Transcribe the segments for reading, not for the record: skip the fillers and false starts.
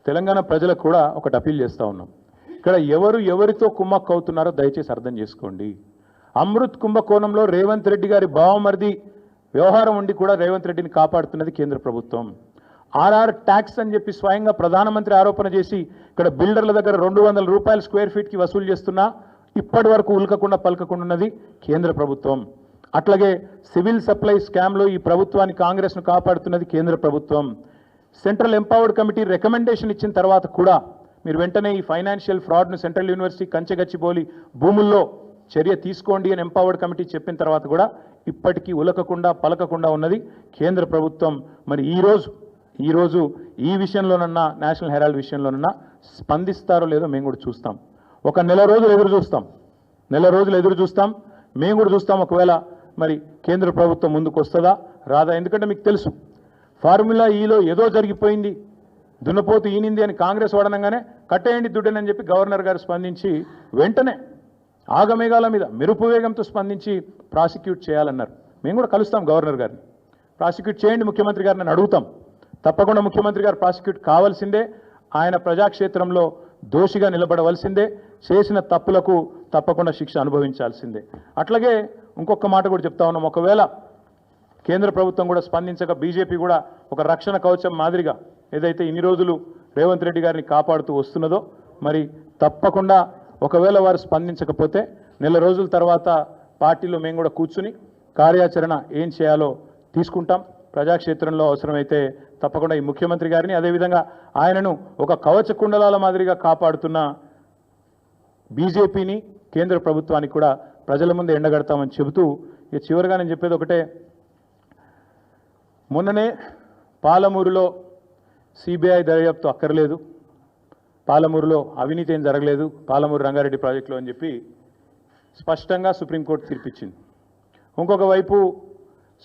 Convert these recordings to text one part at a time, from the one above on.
తెలంగాణ ప్రజలకు కూడా ఒకటి అపీల్ చేస్తూ ఉన్నాం. ఇక్కడ ఎవరితో కుమ్మక్కు అవుతున్నారో దయచేసి అర్థం చేసుకోండి. అమృత్ కుంభకోణంలో రేవంత్ రెడ్డి గారి బావమరిది వ్యవహారం ఉండి కూడా రేవంత్ రెడ్డిని కాపాడుతున్నది కేంద్ర ప్రభుత్వం. ఆర్ఆర్ ట్యాక్స్ అని చెప్పి స్వయంగా ప్రధానమంత్రి ఆరోపణ చేసి ఇక్కడ బిల్డర్ల దగ్గర 200 రూపాయలు స్క్వేర్ ఫీట్కి వసూలు చేస్తున్నా ఇప్పటి వరకు ఉల్కకుండా పలకకుండా ఉన్నది కేంద్ర ప్రభుత్వం. అట్లాగే సివిల్ సప్లై స్కామ్లో ఈ ప్రభుత్వాన్ని కాంగ్రెస్ను కాపాడుతున్నది కేంద్ర ప్రభుత్వం. సెంట్రల్ ఎంపవర్డ్ కమిటీ రికమెండేషన్ ఇచ్చిన తర్వాత కూడా మీరు వెంటనే ఈ ఫైనాన్షియల్ ఫ్రాడ్ను సెంట్రల్ యూనివర్సిటీ కంచెగచ్చిబౌలి భూముల్లో చర్య తీసుకోండి అని ఎంపవర్డ్ కమిటీ చెప్పిన తర్వాత కూడా ఇప్పటికీ ఉలకకుండా పలకకుండా ఉన్నది కేంద్ర ప్రభుత్వం. మరి ఈరోజు ఈ విషయంలోనన్నా నేషనల్ హెరాల్డ్ విషయంలోనన్నా స్పందిస్తారో లేదో మేము కూడా చూస్తాం. ఒక నెల రోజులు ఎదురు చూస్తాం. మేము కూడా చూస్తాం ఒకవేళ మరి కేంద్ర ప్రభుత్వం ముందుకు వస్తుందా రాదా. ఎందుకంటే మీకు తెలుసు ఫార్ములా ఈలో ఏదో జరిగిపోయింది, దున్నపోతు ఈనింది అని కాంగ్రెస్ వాడనంగానే కట్టేయండి దుడ్డని చెప్పి గవర్నర్ గారు స్పందించి వెంటనే ఆగమేఘాల మీద మెరుపు వేగంతో స్పందించి ప్రాసిక్యూట్ చేయాలన్నారు. మేము కూడా కలుస్తాం గవర్నర్ గారిని, ప్రాసిక్యూట్ చేయండి ముఖ్యమంత్రి గారిని అని అడుగుతాం. తప్పకుండా ముఖ్యమంత్రి గారు ప్రాసిక్యూట్ కావాల్సిందే, ఆయన ప్రజాక్షేత్రంలో దోషిగా నిలబడవలసిందే, చేసిన తప్పులకు తప్పకుండా శిక్ష అనుభవించాల్సిందే. అట్లాగే ఇంకొక మాట కూడా చెప్తా ఉన్నాం, ఒకవేళ కేంద్ర ప్రభుత్వం కూడా స్పందించక బీజేపీ కూడా ఒక రక్షణ కవచం మాదిరిగా ఏదైతే ఇన్ని రోజులు రేవంత్ రెడ్డి గారిని కాపాడుతూ వస్తున్నదో మరి తప్పకుండా ఒకవేళ వారు స్పందించకపోతే నెల రోజుల తర్వాత పార్టీలో మేము కూడా కూర్చుని కార్యాచరణ ఏం చేయాలో తీసుకుంటాం. ప్రజాక్షేత్రంలో అవసరమైతే తప్పకుండా ఈ ముఖ్యమంత్రి గారిని అదేవిధంగా ఆయనను ఒక కవచ కుండలాల మాదిరిగా కాపాడుతున్న బీజేపీని కేంద్ర ప్రభుత్వానికి కూడా ప్రజల ముందు ఎండగడతామని చెబుతూ ఇక చివరిగా నేను చెప్పేది ఒకటే, మొన్ననే పాలమూరులో సిబిఐ దర్యాప్తు అక్కర్లేదు, పాలమూరులో అవినీతి ఏం జరగలేదు పాలమూరు రంగారెడ్డి ప్రాజెక్టులో అని చెప్పి స్పష్టంగా సుప్రీంకోర్టు తీర్పిచ్చింది. ఇంకొక వైపు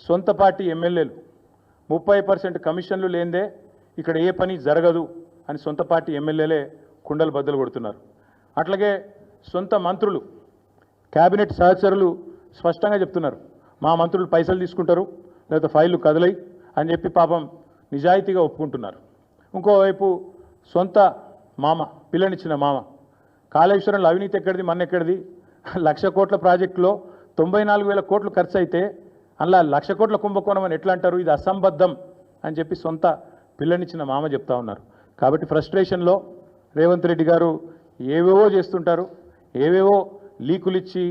సొంత పార్టీ ఎమ్మెల్యేలు 30% కమిషన్లు లేనిదే ఇక్కడ ఏ పని జరగదు అని సొంత పార్టీ ఎమ్మెల్యేలే కుండలు బద్దలు కొడుతున్నారు. అట్లాగే సొంత మంత్రులు క్యాబినెట్ సహచరులు స్పష్టంగా చెప్తున్నారు, మా మంత్రులు పైసలు తీసుకుంటారు లేదా ఫైళ్ళు కదలై అని చెప్పి పాపం నిజాయితీగా ఒప్పుకుంటున్నారు. ఇంకోవైపు సొంత మామ పిల్లనిచ్చిన మామ కాళేశ్వరంలో అవినీతి ఎక్కడిది మన్నెక్కడిది, 1,00,000 కోట్ల ప్రాజెక్టులో 94,000 కోట్లు ఖర్చు అయితే అలా 1,00,000 కోట్ల కుంభకోణం అని ఎట్లా అంటారు, ఇది అసంబద్ధం అని చెప్పి సొంత పిల్లనిచ్చిన మామ చెప్తా ఉన్నారు. కాబట్టి ఫ్రస్ట్రేషన్లో రేవంత్ రెడ్డి గారు ఏవేవో చేస్తుంటారు, ఏవేవో లీకులు ఇచ్చి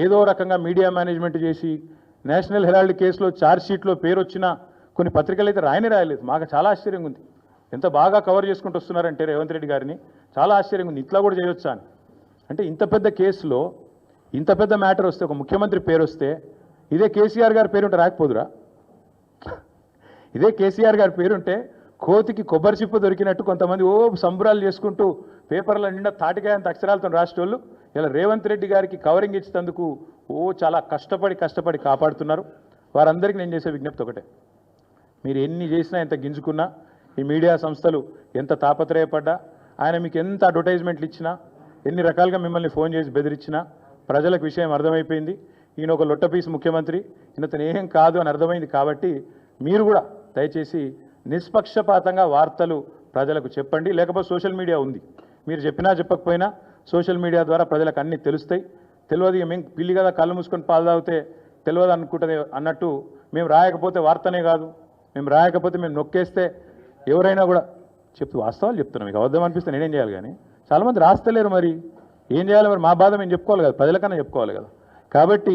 ఏదో రకంగా మీడియా మేనేజ్మెంట్ చేసి నేషనల్ హెరాల్డ్ కేసులో ఛార్జ్షీట్లో పేరు వచ్చిన కొన్ని పత్రికలు అయితే రాయలేదు. మాకు చాలా ఆశ్చర్యంగా ఉంది, ఎంత బాగా కవర్ చేసుకుంటూ వస్తున్నారంటే రేవంత్ రెడ్డి గారిని చాలా ఆశ్చర్యంగా ఉంది, ఇట్లా కూడా చేయొచ్చా అని. అంటే ఇంత పెద్ద కేసులో ఇంత పెద్ద మ్యాటర్ వస్తే ఒక ముఖ్యమంత్రి పేరు వస్తే ఇదే కేసీఆర్ గారి పేరుంటే రాకపోదురా, ఇదే కేసీఆర్ గారి పేరుంటే కోతికి కొబ్బరి చిప్ప దొరికినట్టు కొంతమంది సంబరాలు చేసుకుంటూ పేపర్ల నిండా తాటికాయంత అక్షరాలతో రాసేటోళ్ళు ఇలా రేవంత్ రెడ్డి గారికి కవరింగ్ ఇచ్చేందుకు చాలా కష్టపడి కాపాడుతున్నారు. వారందరికీ నేను చేసే విజ్ఞప్తి ఒకటే, మీరు ఎన్ని చేసినా ఎంత గింజుకున్నా ఈ మీడియా సంస్థలు ఎంత తాపత్రయపడ్డా ఆయన మీకు ఎంత అడ్వర్టైజ్మెంట్లు ఇచ్చినా ఎన్ని రకాలుగా మిమ్మల్ని ఫోన్ చేసి బెదిరించినా ప్రజలకు విషయం అర్థమైపోయింది. ఈయన ఒక లొట్టపీసు ముఖ్యమంత్రి, ఈయనతను ఏం కాదు అని అర్థమైంది. కాబట్టి మీరు కూడా దయచేసి నిష్పక్షపాతంగా వార్తలు ప్రజలకు చెప్పండి. లేకపోతే సోషల్ మీడియా ఉంది, మీరు చెప్పినా చెప్పకపోయినా సోషల్ మీడియా ద్వారా ప్రజలకు అన్నీ తెలుస్తాయి. తెలియదు మేము పిల్లి కదా కళ్ళు మూసుకొని పాలు తాగితే తెలియదు అనుకుంటుంది అన్నట్టు మేము రాయకపోతే వార్తనే కాదు, మేము రాయకపోతే మేము నొక్కేస్తే ఎవరైనా కూడా వాస్తవాలు చెప్తున్నాం. మీకు అబద్ధం అనిపిస్తే నేనేం చేయాలి, కానీ చాలామంది రాస్తలేరు. మరి ఏం చేయాలి, మరి మా బాధ మేము చెప్పుకోవాలి కదా, ప్రజలకన్నా చెప్పుకోవాలి కదా. కాబట్టి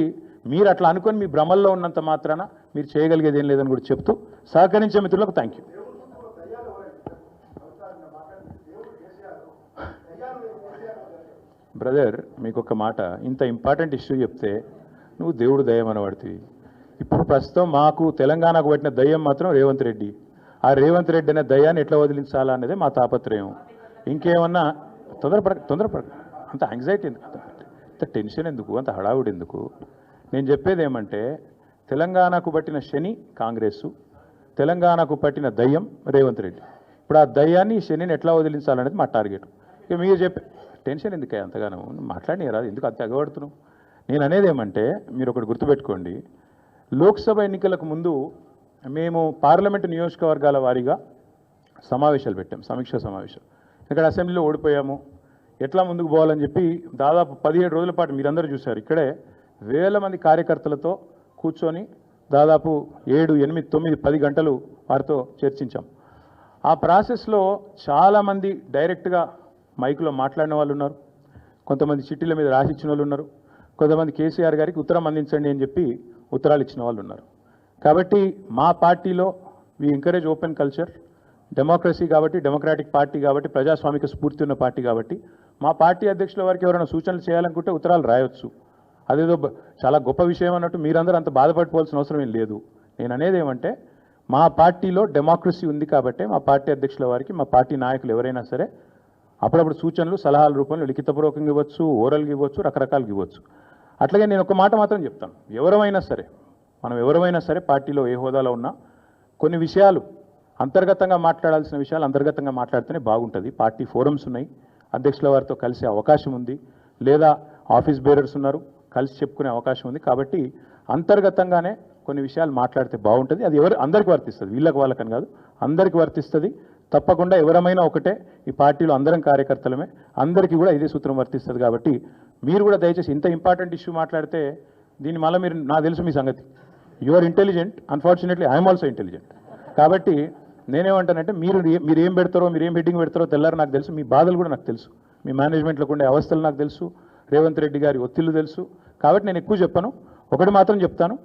మీరు అట్లా అనుకొని మీ భ్రమల్లో ఉన్నంత మాత్రాన మీరు చేయగలిగేది ఏం లేదని కూడా చెప్తూ సహకరించే మిత్రులకు థ్యాంక్ యూ. బ్రదర్ మీకు ఒక మాట, ఇంత ఇంపార్టెంట్ ఇష్యూ చెప్తే నువ్వు దేవుడు దయ్యం అనబడుతుంది. ఇప్పుడు ప్రస్తుతం మాకు తెలంగాణకు పట్టిన దయ్యం మాత్రం రేవంత్ రెడ్డి. ఆ రేవంత్ రెడ్డి అనే దయ్యాన్ని ఎట్లా వదిలించాలా అనేది మా తాపత్రయం. ఇంకేమన్నా తొందరపడ అంత యాంగ్జైటీ ఎందుకు, అంత టెన్షన్ ఎందుకు, అంత హడావుడి ఎందుకు? నేను చెప్పేది ఏమంటే తెలంగాణకు పట్టిన శని కాంగ్రెస్, తెలంగాణకు పట్టిన దయ్యం రేవంత్ రెడ్డి. ఇప్పుడు ఆ దయ్యాన్ని శనిని ఎట్లా వదిలించాలనేది మా టార్గెట్. ఇక మీరు చెప్పే టెన్షన్ ఎందుకే అంతగానో మాట్లాడి రాదు, ఎందుకు అంత ఎగబడుతున్నావు? నేను అనేది ఏమంటే మీరు ఒకటి గుర్తుపెట్టుకోండి, లోక్సభ ఎన్నికలకు ముందు మేము పార్లమెంటు నియోజకవర్గాల వారీగా సమావేశాలు పెట్టాం, సమీక్షా సమావేశం. ఇక్కడ అసెంబ్లీలో ఓడిపోయాము, ఎట్లా ముందుకు పోవాలని చెప్పి దాదాపు 17 రోజుల పాటు మీరందరూ చూశారు. ఇక్కడే వేల మంది కార్యకర్తలతో కూర్చొని దాదాపు 7, 8, 9, 10 గంటలు వారితో చర్చించాం. ఆ ప్రాసెస్లో చాలామంది డైరెక్ట్గా మైకులో మాట్లాడిన వాళ్ళు ఉన్నారు, కొంతమంది చిట్టీల మీద రాసిచ్చిన వాళ్ళు ఉన్నారు, కొంతమంది కేసీఆర్ గారికి ఉత్తరం అందించండి అని చెప్పి ఉత్తరాలు ఇచ్చిన వాళ్ళు ఉన్నారు. కాబట్టి మా పార్టీలో we encourage open culture, democracy కాబట్టి, డెమోక్రాటిక్ పార్టీ కాబట్టి, ప్రజాస్వామిక స్ఫూర్తి ఉన్న పార్టీ కాబట్టి మా పార్టీ అధ్యక్షుల వారికి ఎవరైనా సూచనలు చేయాలనుకుంటే ఉత్తరాలు రాయొచ్చు. అదేదో చాలా గొప్ప విషయం అన్నట్టు మీరందరూ అంత బాధపడిపోవాల్సిన అవసరం ఏం లేదు. నేను అనేది ఏమంటే మా పార్టీలో డెమోక్రసీ ఉంది కాబట్టి మా పార్టీ అధ్యక్షుల వారికి, మా పార్టీ నాయకులు ఎవరైనా సరే అప్పుడప్పుడు సూచనలు, సలహాల రూపంలో లిఖితపూర్వకంగా ఇవ్వచ్చు, ఓరల్గా ఇవ్వచ్చు, రకరకాలుగా ఇవ్వచ్చు. అట్లాగే నేను ఒక మాట మాత్రం చెప్తాను, మనం ఎవరైనా సరే పార్టీలో ఏ హోదాలో ఉన్నా కొన్ని విషయాలు అంతర్గతంగా మాట్లాడాల్సిన విషయాలు అంతర్గతంగా మాట్లాడితేనే బాగుంటుంది. పార్టీ ఫోరమ్స్ ఉన్నాయి, అధ్యక్షుల వారితో కలిసే అవకాశం ఉంది, లేదా ఆఫీస్ బేరర్స్ ఉన్నారు, కలిసి చెప్పుకునే అవకాశం ఉంది. కాబట్టి అంతర్గతంగానే కొన్ని విషయాలు మాట్లాడితే బాగుంటుంది. అది అందరికీ వర్తిస్తుంది, వీళ్ళకి వాళ్ళకని కాదు, అందరికీ వర్తిస్తుంది. తప్పకుండా ఎవరమైనా ఒకటే, ఈ పార్టీలో అందరం కార్యకర్తలమే, అందరికీ కూడా ఇదే సూత్రం వర్తిస్తుంది. కాబట్టి మీరు కూడా దయచేసి ఇంత ఇంపార్టెంట్ ఇష్యూ మాట్లాడితే దీని మళ్ళీ మీరు, నాకు తెలుసు మీ సంగతి, you are intelligent, unfortunately I'm also intelligent. కాబట్టి నేనేమంటానంటే మీరు ఏం పెడతారో, మీరు ఏం హెడ్డింగ్ పెడతారో తెల్లారు నాకు తెలుసు, మీ బాధలు కూడా నాకు తెలుసు, మీ మేనేజ్మెంట్లో ఉండే అవస్థలు నాకు తెలుసు, రేవంత్ రెడ్డి గారి ఒత్తిళ్లు తెలుసు. కాబట్టి నేను ఎక్కువ చెప్పను, ఒకటి మాత్రం చెప్తాను,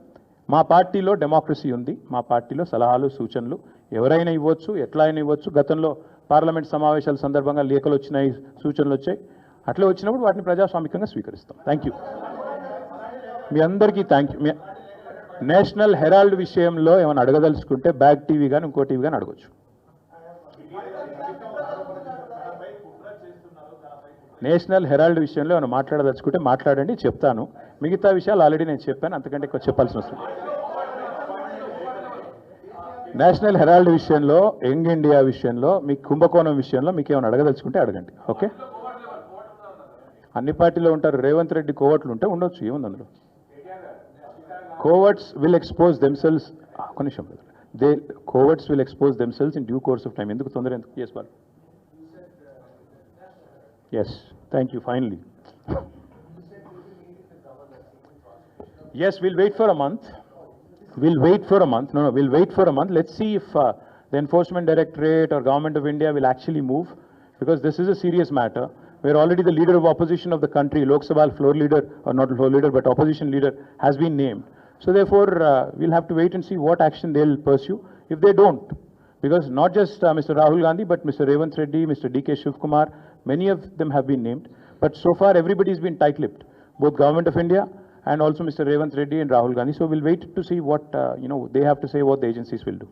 మా పార్టీలో డెమోక్రసీ ఉంది, మా పార్టీలో సలహాలు సూచనలు ఎవరైనా ఇవ్వచ్చు, ఎట్లా అయినా ఇవ్వచ్చు. గతంలో పార్లమెంట్ సమావేశాల సందర్భంగా లేఖలు వచ్చినాయి, సూచనలు వచ్చాయి, అట్లా వచ్చినప్పుడు వాటిని ప్రజాస్వామికంగా స్వీకరిస్తాం. థ్యాంక్ యూ, మీ అందరికీ థ్యాంక్ యూ. నేషనల్ హెరాల్డ్ విషయంలో ఏమైనా అడగదలుచుకుంటే బ్యాక్ టీవీ కానీ ఇంకో టీవీ కానీ అడగచ్చు. నేషనల్ హెరాల్డ్ విషయంలో ఏమైనా మాట్లాడదలుచుకుంటే మాట్లాడండి, చెప్తాను. మిగతా విషయాలు ఆల్రెడీ నేను చెప్పాను, అంతకంటే ఎక్కువ చెప్పాల్సిన అవసరం. నేషనల్ హెరాల్డ్ విషయంలో, యంగ్ ఇండియా విషయంలో, మీ కుంభకోణం విషయంలో మీకు ఏమైనా అడగదలుచుకుంటే అడగండి. ఓకే, అన్ని పార్టీలో ఉంటారు, రేవంత్ రెడ్డి కోవట్లు ఉంటే ఉండొచ్చు, ఏముంది అందులో. కోవర్ట్స్ విల్ ఎక్స్పోజ్ దెమ్సెల్స్, ఒక నిమిషం, coverts will expose themselves in due course of time. ఎందుకు తొందర, ఎందుకు? Yes ball, yes, thank you, finally. Yes, we'll wait for a month. We'll wait for a month. No, we'll wait for a month. Let's see if the Enforcement Directorate or Government of India will actually move, because this is a serious matter. We're already the leader of opposition of the country, Lok Sabha floor leader, or not floor leader, but opposition leader has been named. So therefore, we'll have to wait and see what action they'll pursue. If they don't, because not just Mr. Rahul Gandhi, but Mr. Revanth Reddy, Mr. D.K. Shivkumar, many of them have been named. But so far, everybody's been tight-lipped, both Government of India and also Mr. Revanth Reddy and Rahul Gandhi. So we'll wait to see what they have to say, what the agencies will do.